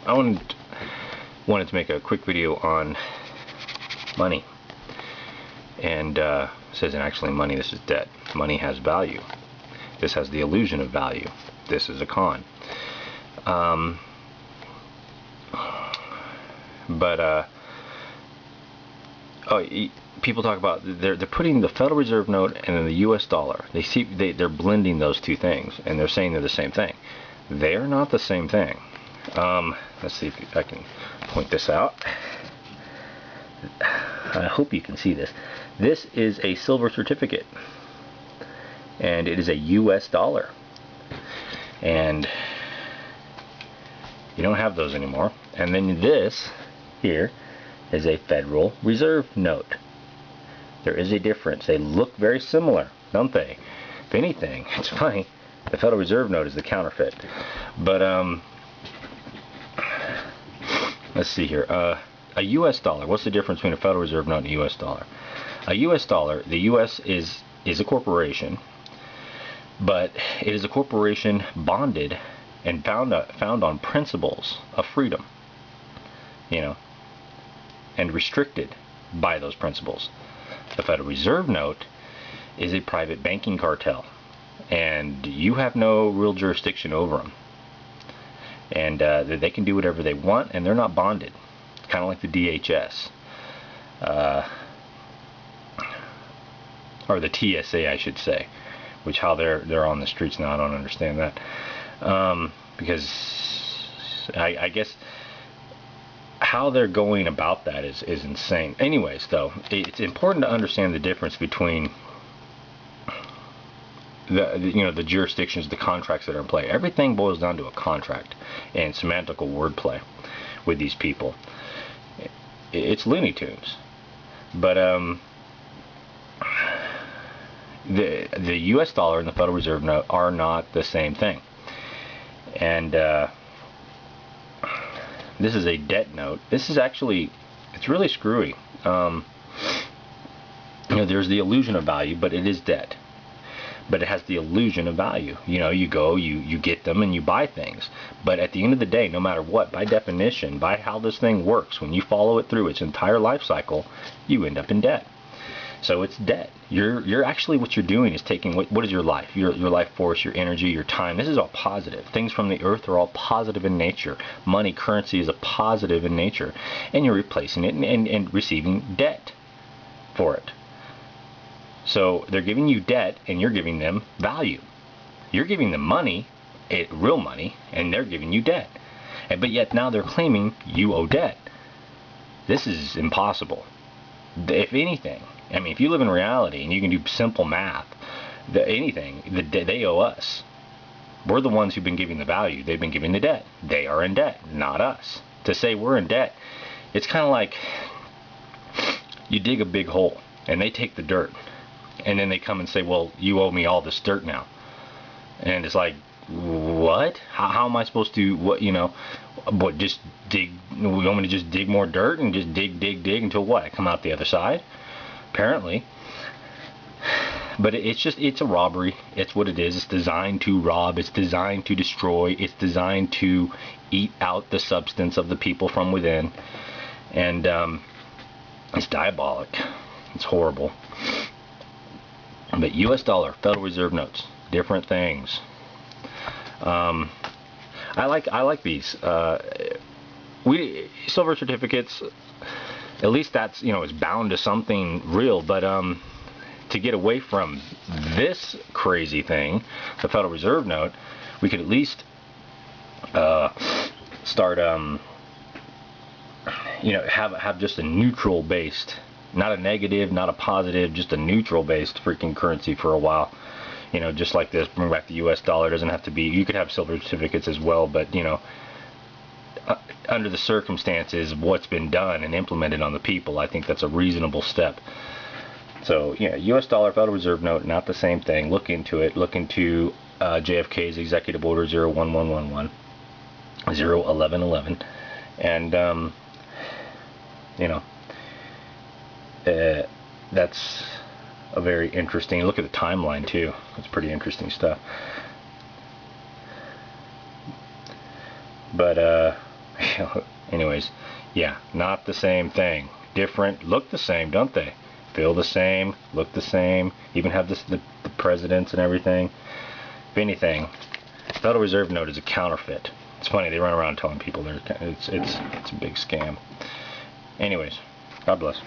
I wanted to make a quick video on money. And this isn't actually money, this is debt. Money has value. This has the illusion of value. This is a con. People talk about they're putting the Federal Reserve note and then the U.S. dollar. They're blending those two things, and they're saying they're the same thing. They're not the same thing. Let's see if I can point this out. I hope you can see this. This is a silver certificate, and it is a U.S. dollar, and you don't have those anymore. And then this here is a Federal Reserve note. There is a difference. They look very similar, don't they? If anything, it's funny, the Federal Reserve note is the counterfeit. But let's see here. A U.S. dollar. What's the difference between a Federal Reserve note and a U.S. dollar? A U.S. dollar, the U.S. is a corporation, but it is a corporation bonded and found on principles of freedom, and restricted by those principles. The Federal Reserve note is a private banking cartel, and you have no real jurisdiction over them. And they can do whatever they want, and they're not bonded. It's kind of like the DHS. Or the TSA, I should say, which how they're on the streets now. I don't understand that, because I guess how they're going about that is insane. Anyways, though, it's important to understand the difference between the jurisdictions, the contracts that are in play. Everything boils down to a contract and semantical wordplay with these people. It's Looney Tunes, but the U.S. dollar and the Federal Reserve note are not the same thing. And this is a debt note. This is actually, it's really screwy. There's the illusion of value, but it is debt. But it has the illusion of value. You go, you get them, and you buy things. But at the end of the day, no matter what, by definition, by how this thing works, when you follow it through its entire life cycle, you end up in debt. So it's debt. You're actually, what you're doing is taking, what is your life? Your life force, your energy, your time. This is all positive. Things from the earth are all positive in nature. Money, currency is a positive in nature. And you're replacing it and receiving debt for it. So they're giving you debt, and you're giving them value. You're giving them money, real money, and they're giving you debt. But yet now they're claiming you owe debt. This is impossible. If anything, I mean, if you live in reality and you can do simple math, they owe us. We're the ones who've been giving the value. They've been giving the debt. They are in debt, not us. To say we're in debt, it's kind of like you dig a big hole and they take the dirt, and then they come and say, well, you owe me all this dirt now. And it's like, what? How am I supposed to, what, just dig? You want me to just dig more dirt and just dig until what? I come out the other side? Apparently. But it's a robbery. It's what it is. It's designed to rob. It's designed to destroy. It's designed to eat out the substance of the people from within. And it's diabolic. It's horrible. But U.S. dollar, Federal Reserve notes, different things. I like these. Silver certificates, at least that's, it's bound to something real. But to get away from this crazy thing, the Federal Reserve note, we could at least start have just a neutral based, not a negative, not a positive, just a neutral based freaking currency for a while. Just like this, bring back the U.S. dollar. Doesn't have to be, you could have silver certificates as well, but under the circumstances of what's been done and implemented on the people, I think that's a reasonable step. So U.S. dollar, Federal Reserve note, not the same thing. Look into it. Look into JFK's Executive Order 01111, 01111, and that's a very interesting look at the timeline too. It's pretty interesting stuff. But Anyways, yeah, not the same thing. Different, look the same, don't they? Feel the same, look the same, even have the presidents and everything. If anything, Federal Reserve note is a counterfeit. It's funny, they run around telling people it's a big scam. Anyways, God bless.